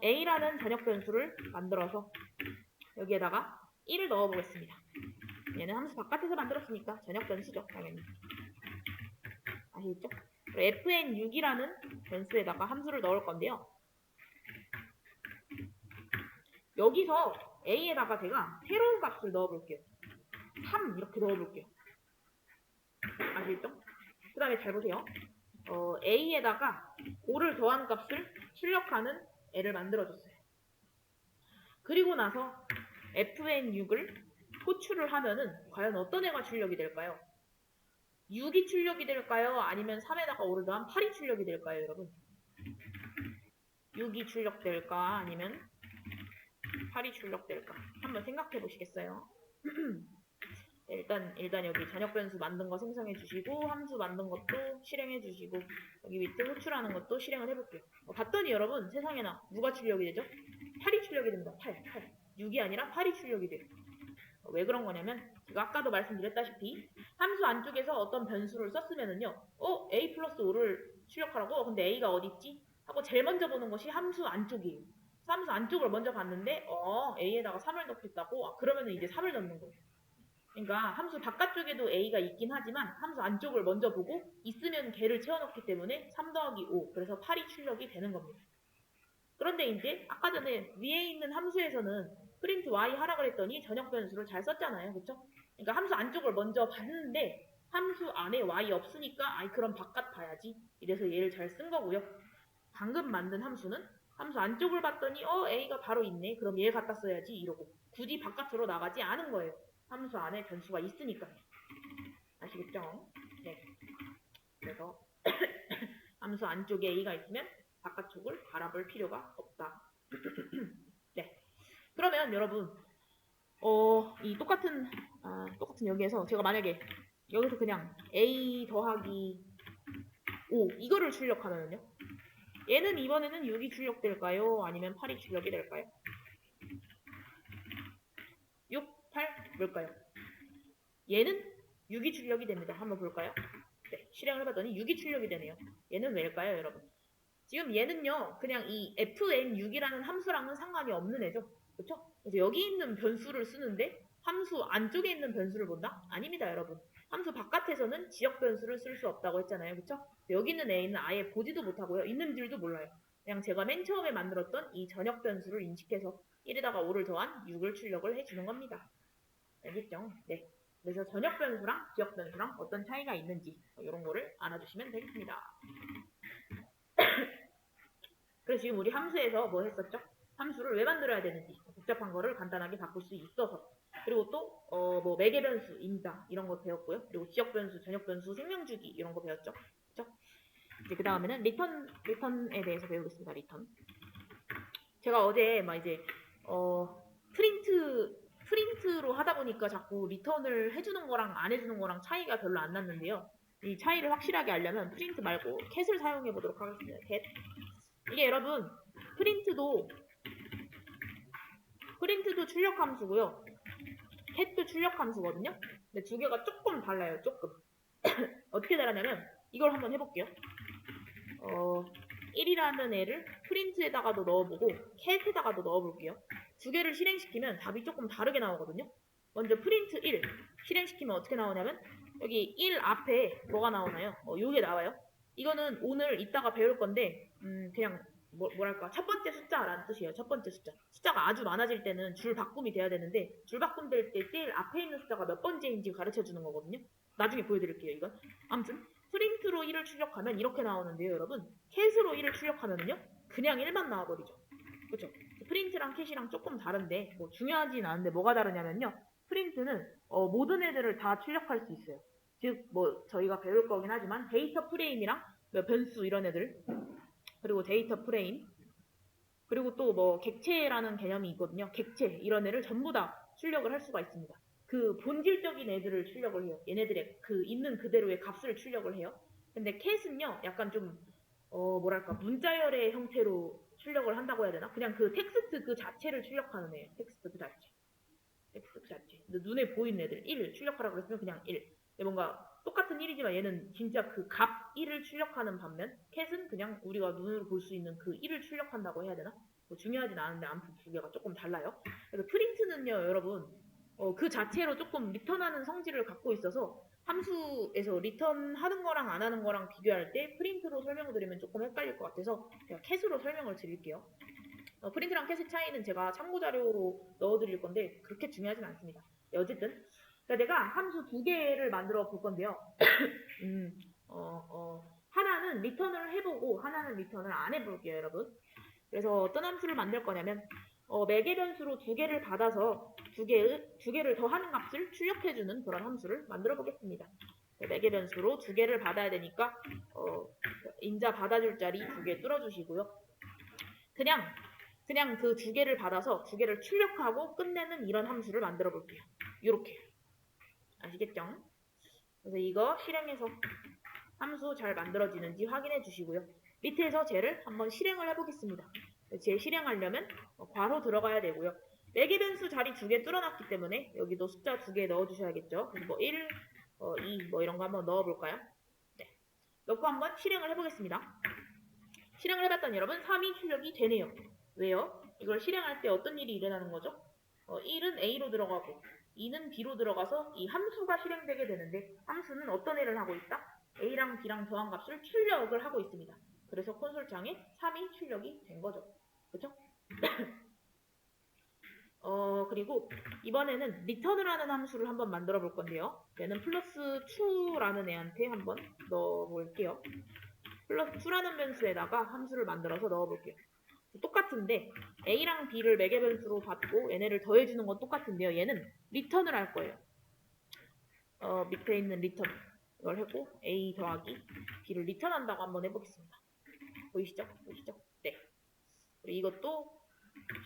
A라는 전역 변수를 만들어서 여기에다가 1을 넣어 보겠습니다. 얘는 함수 바깥에서 만들었으니까 전역 변수죠, 당연히. 아시겠죠? fn6이라는 변수에다가 함수를 넣을 건데요. 여기서 a에다가 제가 새로운 값을 넣어볼게요. 3 이렇게 넣어볼게요. 아시겠죠? 그 다음에 잘 보세요. a에다가 5를 더한 값을 출력하는 애를 만들어줬어요. 그리고 나서 fn6을 호출을 하면은 과연 어떤 애가 출력이 될까요? 6이 출력이 될까요? 아니면 3에다가 5를 더한 8이 출력이 될까요, 여러분? 6이 출력될까? 아니면 8이 출력될까? 한번 생각해 보시겠어요? 일단 여기 전역 변수 만든 거 생성해 주시고 함수 만든 것도 실행해 주시고 여기 밑에 호출하는 것도 실행을 해볼게요. 봤더니 여러분 세상에나 누가 출력이 되죠? 8이 출력이 됩니다. 8. 6이 아니라 8이 출력이 돼요. 왜 그런 거냐면 제가 아까도 말씀드렸다시피 함수 안쪽에서 어떤 변수를 썼으면은요 a 플러스 5를 출력하라고. 근데 a가 어디 있지? 하고 제일 먼저 보는 것이 함수 안쪽이에요. 함수 안쪽을 먼저 봤는데 a에다가 3을 넣겠다고. 그러면은 이제 3을 넣는 거예요. 그러니까 함수 바깥쪽에도 a가 있긴 하지만 함수 안쪽을 먼저 보고 있으면 걔를 채워넣기 때문에 3 더하기 5 그래서 8이 출력이 되는 겁니다. 그런데 이제 아까 전에 위에 있는 함수에서는 프린트 y 하라 그랬더니 전역 변수를 잘 썼잖아요. 그쵸? 그러니까 함수 안쪽을 먼저 봤는데 함수 안에 y 없으니까 아이 그럼 바깥 봐야지. 이래서 얘를 잘 쓴 거고요. 방금 만든 함수는 함수 안쪽을 봤더니 a가 바로 있네. 그럼 얘 갖다 써야지 이러고 굳이 바깥으로 나가지 않은 거예요. 함수 안에 변수가 있으니까요. 아시겠죠? 네. 그래서 함수 안쪽에 a가 있으면 바깥쪽을 바라볼 필요가 없다. 네. 그러면 여러분 이 똑같은 여기에서 제가 만약에 여기서 그냥 a 더하기 5 이거를 출력하면요. 얘는 이번에는 6이 출력될까요? 아니면 8이 출력이 될까요? 6, 8 뭘까요? 얘는 6이 출력이 됩니다. 한번 볼까요? 네, 실행을 해봤더니 6이 출력이 되네요. 얘는 왜일까요, 여러분? 지금 얘는요, 그냥 이 fn6이라는 함수랑은 상관이 없는 애죠. 그렇죠? 그래서 여기 있는 변수를 쓰는데 함수 안쪽에 있는 변수를 본다? 아닙니다, 여러분. 함수 바깥에서는 지역 변수를 쓸 수 없다고 했잖아요. 그렇죠? 여기 있는 a는 아예 보지도 못하고요. 있는 줄도 몰라요. 그냥 제가 맨 처음에 만들었던 이 전역 변수를 인식해서 1에다가 5를 더한 6을 출력을 해주는 겁니다. 알겠죠? 네. 그래서 전역 변수랑 지역 변수랑 어떤 차이가 있는지 이런 거를 알아주시면 되겠습니다. 그래서 지금 우리 함수에서 뭐 했었죠? 함수를 왜 만들어야 되는지 복잡한 거를 간단하게 바꿀 수 있어서 그리고 또 뭐 매개 변수, 임자 이런 거 배웠고요. 그리고 지역 변수, 전역 변수, 생명주기 이런 거 배웠죠. 그렇죠? 이제 그 다음에는 리턴에 대해서 배우겠습니다. 리턴. 제가 어제 막 이제 프린트로 하다 보니까 자꾸 리턴을 해주는 거랑 안 해주는 거랑 차이가 별로 안 났는데요. 이 차이를 확실하게 알려면 프린트 말고 캣을 사용해 보도록 하겠습니다. 캣. 이게 여러분 프린트도 출력 함수고요. 캣도 출력 함수거든요. 근데 두 개가 조금 달라요. 조금. 어떻게 다르냐면 이걸 한번 해볼게요. 1이라는 애를 프린트에다가도 넣어보고 캣에다가도 넣어볼게요. 두 개를 실행시키면 답이 조금 다르게 나오거든요. 먼저 프린트 1 실행시키면 어떻게 나오냐면 여기 1 앞에 뭐가 나오나요? 요게 나와요. 이거는 오늘 이따가 배울 건데 그냥 뭐랄까 첫 번째 숫자라는 뜻이에요. 첫 번째 숫자. 숫자가 아주 많아질 때는 줄 바꿈이 돼야 되는데 줄 바꿈 될 때 제일 앞에 있는 숫자가 몇 번째인지 가르쳐 주는 거거든요. 나중에 보여드릴게요. 이건. 아무튼 프린트로 1을 출력하면 이렇게 나오는데요. 여러분 캣으로 1을 출력하면은요 그냥 1만 나와버리죠. 그렇죠? 프린트랑 캣이랑 조금 다른데 뭐 중요하진 않은데 뭐가 다르냐면요. 프린트는 모든 애들을 다 출력할 수 있어요. 즉 뭐 저희가 배울 거긴 하지만 데이터 프레임이랑 변수 이런 애들 그리고 데이터 프레임 그리고 또 뭐 객체라는 개념이 있거든요. 객체 이런 애를 전부 다 출력을 할 수가 있습니다. 그 본질적인 애들을 출력을 해요. 얘네들의 그 있는 그대로의 값을 출력을 해요. 근데 캣은요 약간 좀 뭐랄까 문자열의 형태로 출력을 한다고 해야 되나? 그냥 그 텍스트 그 자체를 출력하는 애예요. 텍스트 그 자체. 근데 눈에 보이는 애들 1 출력하라고 그랬으면 그냥 1. 근데 뭔가 똑같은 1이지만 얘는 진짜 그 값 1을 출력하는 반면 캣은 그냥 우리가 눈으로 볼 수 있는 그 1을 출력한다고 해야 되나? 뭐 중요하진 않은데 아무튼 두 개가 조금 달라요. 그래서 프린트는요 여러분 그 자체로 조금 리턴하는 성질을 갖고 있어서 함수에서 리턴하는 거랑 안 하는 거랑 비교할 때 프린트로 설명을 드리면 조금 헷갈릴 것 같아서 제가 캣으로 설명을 드릴게요. 프린트랑 캣의 차이는 제가 참고자료로 넣어드릴 건데 그렇게 중요하진 않습니다. 어쨌든 내가 함수 두 개를 만들어 볼 건데요. 하나는 리턴을 해보고 하나는 리턴을 안 해볼게요, 여러분. 그래서 어떤 함수를 만들 거냐면 매개 변수로 두 개를 받아서 두 개를 더하는 값을 출력해주는 그런 함수를 만들어 보겠습니다. 매개 변수로 두 개를 받아야 되니까 인자 받아줄 자리 두 개 뚫어주시고요. 그냥 그 두 개를 받아서 두 개를 출력하고 끝내는 이런 함수를 만들어 볼게요. 이렇게. 아시겠죠? 그래서 이거 실행해서 함수 잘 만들어지는지 확인해 주시고요. 밑에서 쟤를 한번 실행을 해보겠습니다. 쟤 실행하려면 괄호 들어가야 되고요. 매개 변수 자리 2개 뚫어놨기 때문에 여기도 숫자 2개 넣어주셔야겠죠. 그래서 뭐 1, 2 뭐 이런 거 한번 넣어볼까요? 네. 넣고 한번 실행을 해보겠습니다. 실행을 해봤더니 여러분 3이 출력이 되네요. 왜요? 이걸 실행할 때 어떤 일이 일어나는 거죠? 1은 A로 들어가고 2는 B로 들어가서 이 함수가 실행되게 되는데 함수는 어떤 애를 하고 있다? A랑 B랑 더한값을 출력을 하고 있습니다. 그래서 콘솔창에 3이 출력이 된 거죠. 그쵸? 그리고 이번에는 return을 하는 함수를 한번 만들어 볼 건데요. 얘는 플러스 2라는 애한테 한번 넣어볼게요. 플러스 2라는 변수에다가 함수를 만들어서 넣어볼게요. 똑같은데 A랑 B를 매개 변수로 받고 얘네를 더해주는 건 똑같은데요. 얘는 return을 할 거예요. 밑에 있는 return 이걸 하고 A 더하기 B를 return한다고 한번 해보겠습니다. 보이시죠? 보이시죠? 네. 그리고 이것도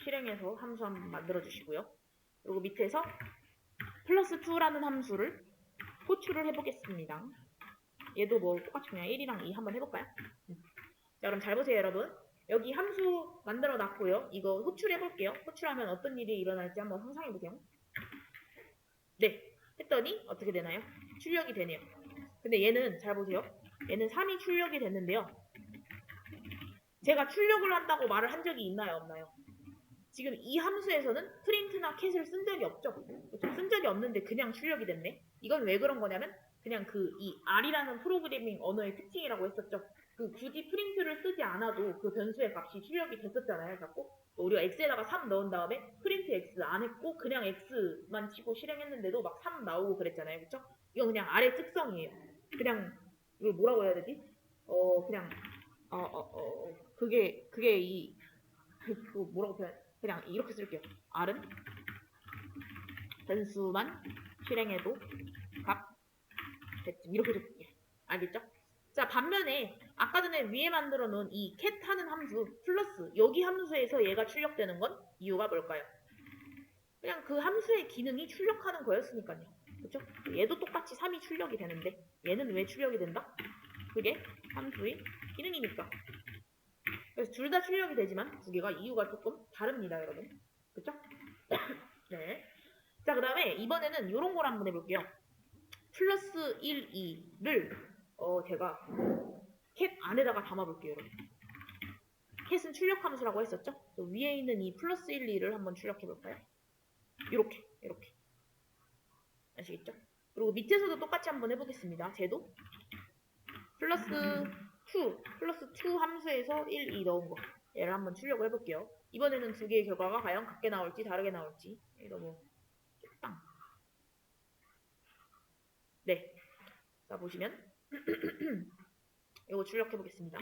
실행해서 함수 한번 만들어 주시고요. 그리고 밑에서 플러스 2라는 함수를 호출을 해보겠습니다. 얘도 뭐 똑같이 그냥 1이랑 2 한번 해볼까요? 자, 그럼 잘 보세요, 여러분. 여기 함수 만들어 놨고요. 이거 호출해 볼게요. 호출하면 어떤 일이 일어날지 한번 상상해 보세요. 네. 했더니 어떻게 되나요? 출력이 되네요. 근데 얘는 잘 보세요. 얘는 3이 출력이 됐는데요. 제가 출력을 한다고 말을 한 적이 있나요? 없나요? 지금 이 함수에서는 프린트나 캣을 쓴 적이 없죠. 그렇죠? 쓴 적이 없는데 그냥 출력이 됐네. 이건 왜 그런 거냐면 그냥 이 R이라는 프로그래밍 언어의 특징이라고 했었죠. 굳이 프린트를 쓰지 않아도 그 변수의 값이 출력이 됐었잖아요. 자꾸 우리가 x에다가 3 넣은 다음에 프린트 x 안 했고 그냥 x만 치고 실행했는데도 막 3 나오고 그랬잖아요. 그렇죠? 이건 그냥 R의 특성이에요. 그냥 이걸 뭐라고 해야 되지? 그냥 그게 뭐라고 표현? 그냥 이렇게 쓸게요. R은 변수만 실행해도 값 대충 이렇게 적을게요. 알겠죠? 자, 반면에 아까 전에 위에 만들어 놓은 이 cat 하는 함수 플러스 여기 함수에서 얘가 출력되는 건 이유가 뭘까요? 그냥 그 함수의 기능이 출력하는 거였으니까요. 그쵸? 얘도 똑같이 3이 출력이 되는데 얘는 왜 출력이 된다? 그게 함수의 기능이니까. 그래서 둘 다 출력이 되지만 두 개가 이유가 조금 다릅니다, 여러분. 그쵸? 네. 자, 그 다음에 이번에는 이런 걸 한번 해볼게요. 플러스 1, 2를 제가 cat 안에다가 담아볼게요, 여러분. cat은 출력 함수라고 했었죠? 위에 있는 이 플러스 1, 2를 한번 출력해볼까요? 이렇게. 아시겠죠? 그리고 밑에서도 똑같이 한번 해보겠습니다. 쟤도 플러스 2 함수에서 1, 2 넣은 거. 얘를 한번 출력을 해볼게요. 이번에는 두 개의 결과가 과연 같게 나올지 다르게 나올지. 너무 땅. 네. 자, 보시면 이거 출력해보겠습니다.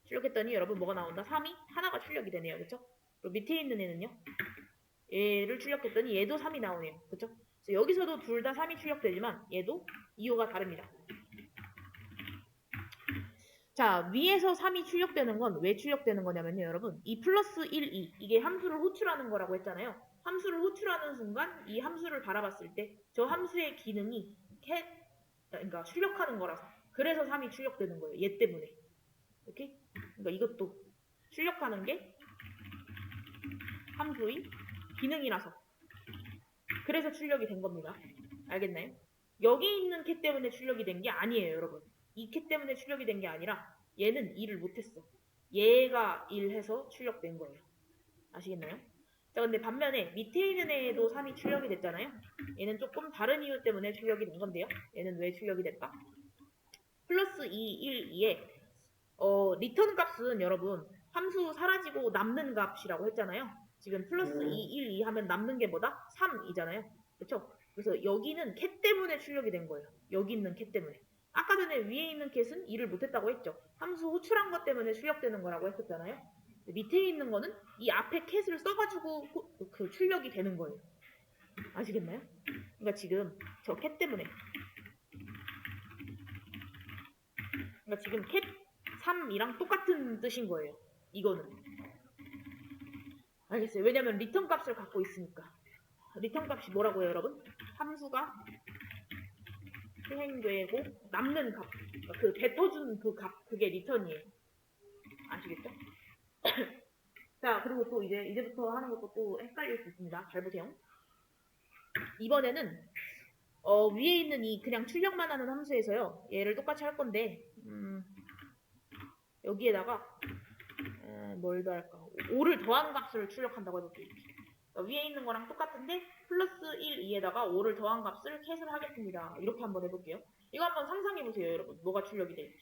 출력했더니 여러분 뭐가 나온다? 3이 하나가 출력이 되네요. 그쵸? 그리고 밑에 있는 애는요. 얘를 출력했더니 얘도 3이 나오네요. 그쵸? 그래서 여기서도 둘 다 3이 출력되지만 얘도 이유가 다릅니다. 자, 위에서 3이 출력되는 건 왜 출력되는 거냐면요, 여러분. 이 플러스 1, 2, 이게 함수를 호출하는 거라고 했잖아요. 함수를 호출하는 순간 이 함수를 바라봤을 때 저 함수의 기능이 그러니까 출력하는 거라서 그래서 3이 출력되는 거예요. 얘 때문에. 이렇게? 그러니까 이것도 출력하는 게 함수의 기능이라서 그래서 출력이 된 겁니다. 알겠나요? 여기 있는 캣 때문에 출력이 된 게 아니에요, 여러분. 이 캣 때문에 출력이 된 게 아니라 얘는 일을 못했어. 얘가 일해서 출력된 거예요. 아시겠나요? 자, 근데 반면에 밑에 있는 애도 3이 출력이 됐잖아요. 얘는 조금 다른 이유 때문에 출력이 된 건데요. 얘는 왜 출력이 됐다? 플러스 2, 1, 2에 리턴 값은 여러분 함수 사라지고 남는 값이라고 했잖아요. 지금 플러스 2, 1, 2 하면 남는 게 뭐다? 3이잖아요. 그렇죠? 그래서 여기는 캣 때문에 출력이 된 거예요. 여기 있는 캣 때문에. 아까 전에 위에 있는 캣은 일을 못했다고 했죠. 함수 호출한 것 때문에 출력되는 거라고 했었잖아요. 밑에 있는 거는 이 앞에 캣을 써가지고 그 출력이 되는 거예요. 아시겠나요? 그러니까 지금 저 캣 때문에 그러니까 지금 캣 3이랑 똑같은 뜻인 거예요. 이거는. 알겠어요. 왜냐면 리턴 값을 갖고 있으니까. 리턴 값이 뭐라고요, 여러분? 함수가 실행되고 남는 값, 그 뱉어준 그 값, 그게 리턴이에요. 아시겠죠? 자, 그리고 또 이제부터 하는 것도 또 헷갈릴 수 있습니다. 잘 보세요. 이번에는 위에 있는 이 그냥 출력만 하는 함수에서요. 얘를 똑같이 할 건데 여기에다가 뭘 더할까? 5를 더한 값을 출력한다고 해볼게요. 그러니까 위에 있는 거랑 똑같은데 플러스 1, 2에다가 5를 더한 값을 캣을 하겠습니다. 이렇게 한번 해볼게요. 이거 한번 상상해보세요, 여러분. 뭐가 출력이 될지.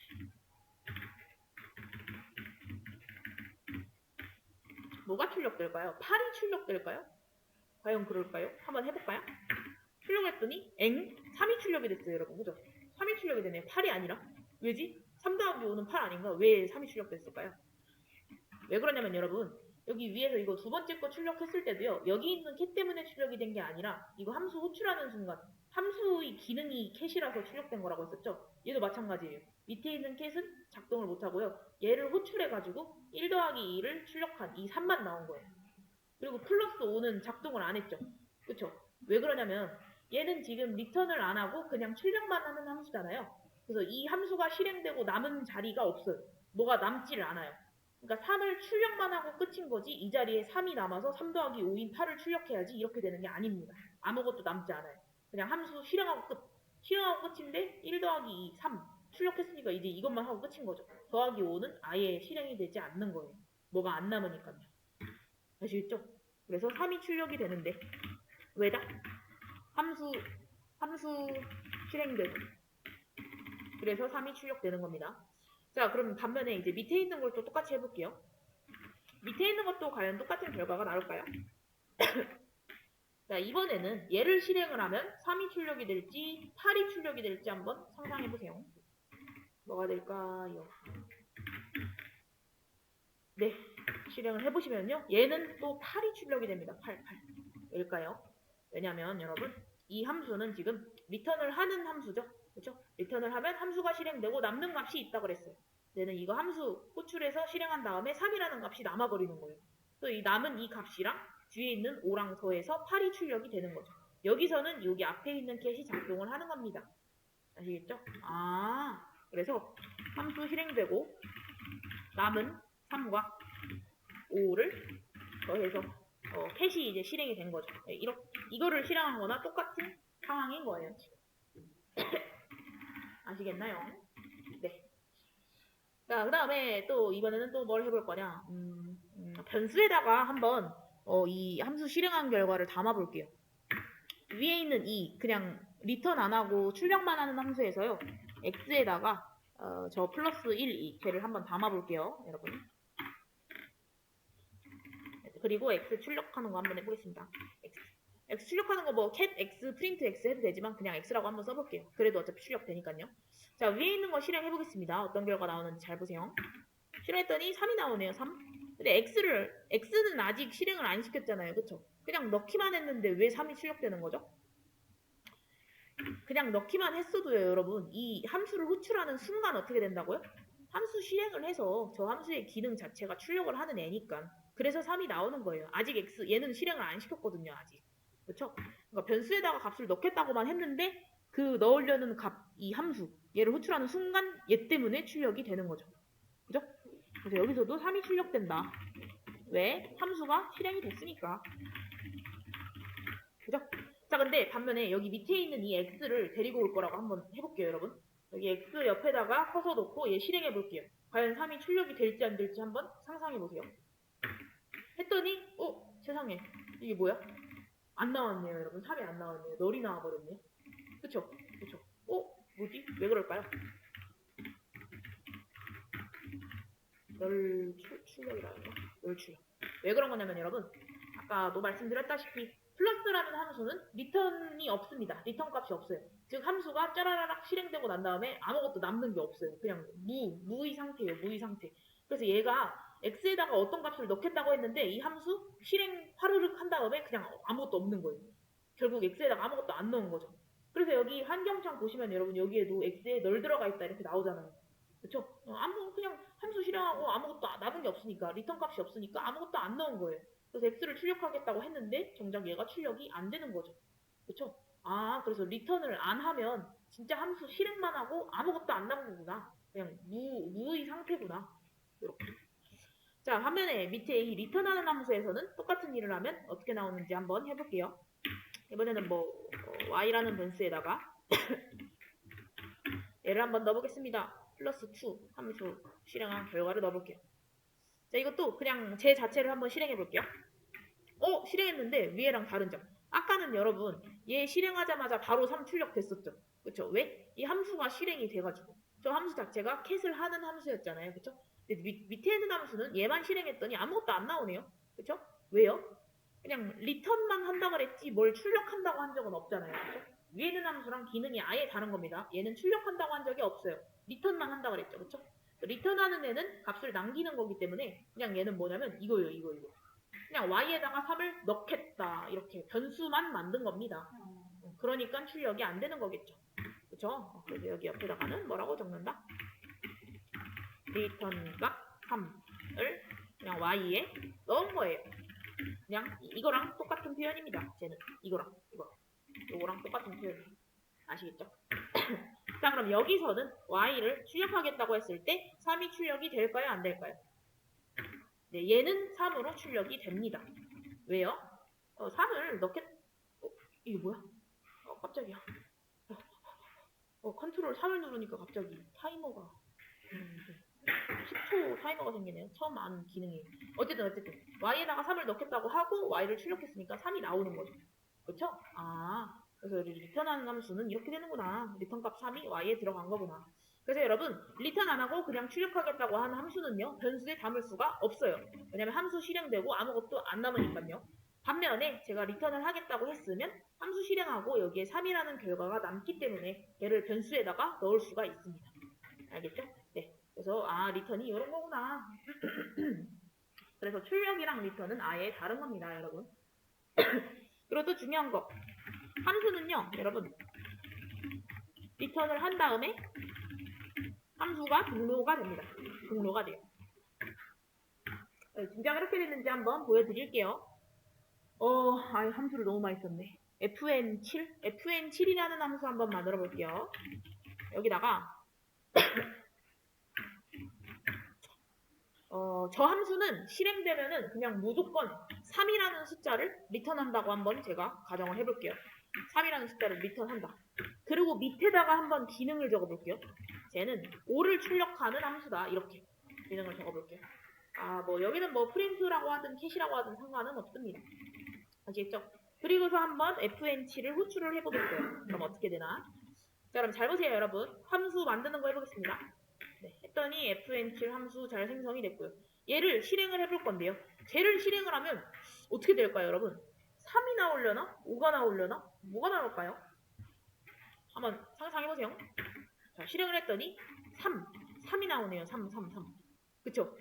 뭐가 출력될까요? 8이 출력될까요? 과연 그럴까요? 한번 해볼까요? 출력했더니 3이 출력이 됐어요, 여러분. 그죠? 3이 출력이 되네요. 8이 아니라. 왜지? 3 더하기 5는 8 아닌가? 왜 3이 출력됐을까요? 왜 그러냐면 여러분, 여기 위에서 이거 두 번째 거 출력했을 때도요, 여기 있는 캣 때문에 출력이 된 게 아니라 이거 함수 호출하는 순간 함수의 기능이 캣이라서 출력된 거라고 했었죠. 얘도 마찬가지예요. 밑에 있는 캣은 작동을 못하고요. 얘를 호출해가지고 1 더하기 2를 출력한 이 3만 나온 거예요. 그리고 플러스 5는 작동을 안 했죠. 그쵸? 왜 그러냐면 얘는 지금 리턴을 안 하고 그냥 출력만 하는 함수잖아요. 그래서 이 함수가 실행되고 남은 자리가 없어요. 뭐가 남지를 않아요. 그러니까 3을 출력만 하고 끝인 거지 이 자리에 3이 남아서 3 더하기 5인 8을 출력해야지 이렇게 되는 게 아닙니다. 아무것도 남지 않아요. 그냥 함수 실행하고 끝. 실행하고 끝인데 1 더하기 2, 3 출력했으니까 이제 이것만 하고 끝인 거죠. 더하기 5는 아예 실행이 되지 않는 거예요. 뭐가 안 남으니까요. 아시겠죠? 그래서 3이 출력이 되는데 왜다? 함수 실행되고 그래서 3이 출력되는 겁니다. 자, 그럼 반면에 이제 밑에 있는 걸 또 똑같이 해볼게요. 밑에 있는 것도 과연 똑같은 결과가 나올까요? 자, 이번에는 얘를 실행을 하면 3이 출력이 될지 8이 출력이 될지 한번 상상해보세요. 뭐가 될까요? 네, 실행을 해보시면요. 얘는 또 8이 출력이 됩니다. 8. 왜일까요? 왜냐면 여러분 이 함수는 지금 리턴을 하는 함수죠. 그렇죠? 리턴을 하면 함수가 실행되고 남는 값이 있다 그랬어요. 얘는 이거 함수 호출해서 실행한 다음에 3이라는 값이 남아버리는 거예요. 또 이 남은 이 값이랑 뒤에 있는 5랑 더해서 8이 출력이 되는 거죠. 여기서는 여기 앞에 있는 캣이 작동을 하는 겁니다. 아시겠죠? 그래서 함수 실행되고 남은 3과 5를 더해서 캣이 이제 실행이 된 거죠. 네, 이거를 실행한 거나 똑같은 상황인 거예요. 아시겠나요? 네. 자, 그 다음에 또 이번에는 또 뭘 해볼 거냐. 변수에다가 한번 이 함수 실행한 결과를 담아 볼게요. 위에 있는 이 그냥 리턴 안 하고 출력만 하는 함수에서요. x에다가 저 플러스 1, 2 걔를 한번 담아 볼게요. 여러분. 그리고 x 출력하는 거 한번 해보겠습니다. x 출력하는 거 뭐 cat x, 프린트 x 해도 되지만 그냥 x라고 한번 써볼게요. 그래도 어차피 출력되니까요. 자, 위에 있는 거 실행해보겠습니다. 어떤 결과 나오는지 잘 보세요. 실행했더니 3이 나오네요. 3. 근데 x는 아직 실행을 안 시켰잖아요. 그쵸? 그냥 넣기만 했는데 왜 3이 출력되는 거죠? 그냥 넣기만 했어도요, 여러분. 이 함수를 호출하는 순간 어떻게 된다고요? 함수 실행을 해서 저 함수의 기능 자체가 출력을 하는 애니까. 그래서 3이 나오는 거예요. 아직 얘는 실행을 안 시켰거든요, 아직. 그렇죠? 그러니까 변수에다가 값을 넣겠다고만 했는데 그 넣으려는 값, 이 함수, 얘를 호출하는 순간 얘 때문에 출력이 되는 거죠. 그죠? 그래서 여기서도 3이 출력된다. 왜? 함수가 실행이 됐으니까. 그죠? 자, 근데 반면에 여기 밑에 있는 이 x를 데리고 올 거라고 한번 해볼게요, 여러분. 여기 x 옆에다가 커서 놓고 얘 실행해 볼게요. 과연 3이 출력이 될지 안 될지 한번 상상해 보세요. 했더니 세상에 이게 뭐야? 안 나왔네요, 여러분. 3이 안 나왔네요. 널이 나와버렸네요. 그쵸? 뭐지? 왜 그럴까요? 출력이라는 거? 널 출력. 왜 그런 거냐면 여러분, 아까도 말씀드렸다시피 플러스라는 함수는 리턴이 없습니다. 리턴 값이 없어요. 즉 함수가 짜라라락 실행되고 난 다음에 아무것도 남는 게 없어요. 그냥 무의 상태예요. 무의 상태. 그래서 얘가 x에다가 어떤 값을 넣겠다고 했는데 이 함수 실행 화르륵 한 다음에 그냥 아무것도 없는 거예요. 결국 x에다가 아무것도 안 넣은 거죠. 그래서 여기 환경창 보시면 여러분 여기에도 x에 널 들어가 있다 이렇게 나오잖아요. 그쵸? 그냥 함수 실행하고 아무것도 남은 게 없으니까 리턴 값이 없으니까 아무것도 안 넣은 거예요. 그래서 x를 출력하겠다고 했는데 정작 얘가 출력이 안 되는 거죠. 그쵸? 그래서 리턴을 안 하면 진짜 함수 실행만 하고 아무것도 안 남은 거구나. 그냥 무의 상태구나. 이렇게. 자, 화면에 밑에 이 리턴하는 함수에서는 똑같은 일을 하면 어떻게 나오는지 한번 해볼게요. 이번에는 y라는 변수에다가 얘를 한번 넣어보겠습니다. 플러스 2 함수 실행한 결과를 넣어볼게요. 자, 이것도 그냥 제 자체를 한번 실행해볼게요. 실행했는데 위에랑 다른 점. 아까는 여러분 얘 실행하자마자 바로 3 출력됐었죠. 그쵸? 왜? 이 함수가 실행이 돼가지고 저 함수 자체가 캣을 하는 함수였잖아요. 그쵸? 근데 밑에 있는 함수는 얘만 실행했더니 아무것도 안 나오네요. 그쵸? 왜요? 그냥 리턴만 한다고 그랬지 뭘 출력한다고 한 적은 없잖아요. 그쵸? 위에 있는 함수랑 기능이 아예 다른 겁니다. 얘는 출력한다고 한 적이 없어요. 리턴만 한다고 그랬죠. 그쵸? 리턴하는 애는 값을 남기는 거기 때문에 그냥 얘는 뭐냐면 이거예요. 이거. 그냥 y에다가 3을 넣겠다. 이렇게 변수만 만든 겁니다. 그러니까 출력이 안 되는 거겠죠. 그쵸? 그래서 여기 옆에다가는 뭐라고 적는다? return 값 3을 그냥 y에 넣은 거예요. 그냥 이거랑 똑같은 표현입니다. 쟤는 이거랑 똑같은 표현. 아시겠죠? 자, 그럼 여기서는 y를 출력하겠다고 했을 때 3이 출력이 될까요? 안 될까요? 네, 얘는 3으로 출력이 됩니다. 왜요? 3을 넣겠... 이게 뭐야? 깜짝이야. 컨트롤 3을 누르니까 갑자기 타이머가 10초 타이머가 생기네요. 처음 아는 기능이. 어쨌든 y에다가 3을 넣겠다고 하고 y를 출력했으니까 3이 나오는 거죠. 그렇죠? 그래서 리턴하는 함수는 이렇게 되는구나. 리턴 값 3이 y에 들어간 거구나. 그래서 여러분 리턴 안 하고 그냥 출력하겠다고 하는 함수는요. 변수에 담을 수가 없어요. 왜냐면 함수 실행되고 아무것도 안 남으니까요. 반면에 제가 리턴을 하겠다고 했으면 함수 실행하고 여기에 3이라는 결과가 남기 때문에 얘를 변수에다가 넣을 수가 있습니다. 알겠죠? 네. 그래서 리턴이 이런 거구나. 그래서 출력이랑 리턴은 아예 다른 겁니다, 여러분. 그리고 또 중요한 거. 함수는요, 여러분. 리턴을 한 다음에 함수가 등로가 됩니다. 등로가 돼요. 진짜 이렇게 됐는지 한번 보여드릴게요. 함수를 너무 많이 썼네. fn7이라는 함수 한번 만들어 볼게요. 여기다가 저 함수는 실행되면은 그냥 무조건 3이라는 숫자를 리턴한다고 한번 제가 가정을 해볼게요. 3이라는 숫자를 리턴한다. 그리고 밑에다가 한번 기능을 적어볼게요. 쟤는 5를 출력하는 함수다. 이렇게 기능을 적어볼게요. 여기는 프린트라고 하든 캣이라고 하든 상관은 없습니다. 아시겠죠? 그리고서 한번 fn7을 호출을 해보겠어요. 그럼 어떻게 되나? 자, 그럼 잘 보세요, 여러분. 함수 만드는 거 해보겠습니다. 네, 했더니 fn7 함수 잘 생성이 됐고요. 얘를 실행을 해볼 건데요. 쟤를 실행을 하면 어떻게 될까요, 여러분? 3이 나오려나? 5가 나오려나? 뭐가 나올까요? 한번 상상해보세요. 자, 실행을 했더니 3이 나오네요. 3. 그쵸?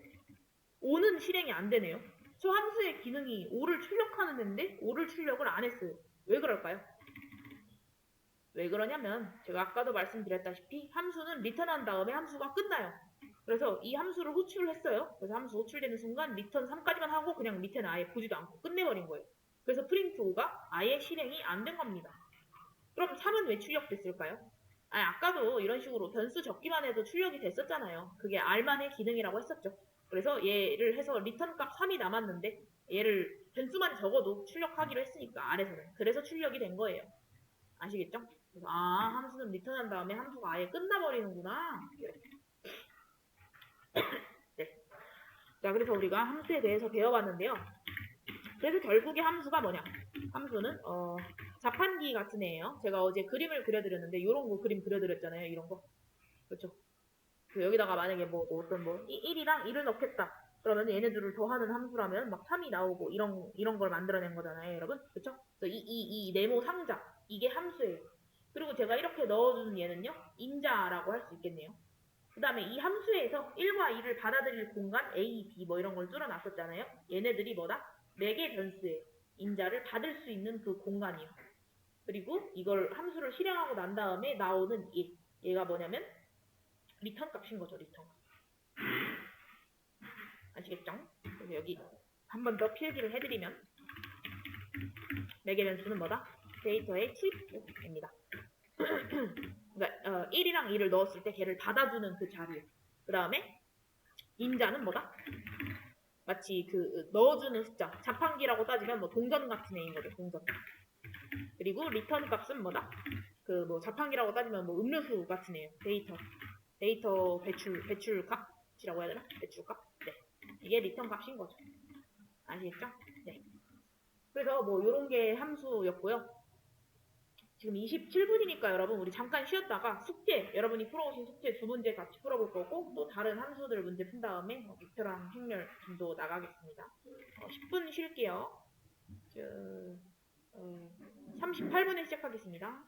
5는 실행이 안 되네요. 저 함수의 기능이 5를 출력하는 데인데 5를 출력을 안 했어요. 왜 그럴까요? 왜 그러냐면 제가 아까도 말씀드렸다시피 함수는 리턴한 다음에 함수가 끝나요. 그래서 이 함수를 호출을 했어요. 그래서 함수 호출되는 순간 리턴 3까지만 하고 그냥 밑에는 아예 보지도 않고 끝내버린 거예요. 그래서 프린트 5가 아예 실행이 안 된 겁니다. 그럼 3은 왜 출력됐을까요? 아까도 이런 식으로 변수 적기만 해도 출력이 됐었잖아요. 그게 R만의 기능이라고 했었죠. 그래서 얘를 해서 리턴 값 3이 남았는데 얘를 변수만 적어도 출력하기로 했으니까 R에서는. 그래서 출력이 된 거예요. 아시겠죠? 그래서 함수는 리턴한 다음에 함수가 아예 끝나버리는구나. 네. 자, 그래서 우리가 함수에 대해서 배워봤는데요. 그래서 결국에 함수가 뭐냐? 함수는 자판기 같은 애예요. 제가 어제 그림을 그려드렸는데 이런 거 그림 그려드렸잖아요. 이런 거. 그렇죠? 여기다가 만약에 어떤 1이랑 1을 넣겠다. 그러면 얘네들을 더하는 함수라면 막 3이 나오고 이런 걸 만들어낸 거잖아요, 여러분. 그렇죠? 이 네모 상자 이게 함수예요. 그리고 제가 이렇게 넣어준 얘는요, 인자라고 할 수 있겠네요. 그 다음에 이 함수에서 1과 2를 받아들일 공간 A, B 이런 걸 뚫어놨었잖아요. 얘네들이 뭐다? 4개 변수의 인자를 받을 수 있는 그 공간이요. 그리고 이걸 함수를 실행하고 난 다음에 나오는 얘가 뭐냐면 리턴 값인 거죠, 리턴. 아시겠죠? 그래서 여기 한 번 더 필기를 해드리면 4개 변수는 뭐다? 데이터의 출입구입니다. 그러니까 1이랑 2를 넣었을 때 걔를 받아주는 그 자료. 그 다음에 인자는 뭐다? 마치 그 넣어주는 숫자. 자판기라고 따지면 뭐 동전 같은 애인 거죠. 동전. 그리고 리턴 값은 뭐다? 그 뭐 자판기라고 따지면 뭐 음료수 같은 애예요. 데이터 배출값이라고 해야 되나? 배출값? 네. 이게 리턴 값인 거죠. 아시겠죠? 네. 그래서 뭐 요런 게 함수였고요. 지금 27분이니까 여러분 우리 잠깐 쉬었다가 숙제, 여러분이 풀어오신 숙제 두 문제 같이 풀어볼 거고 또 다른 함수들 문제 푼 다음에 목표랑 행렬 진도 나가겠습니다. 10분 쉴게요. 38분에 시작하겠습니다.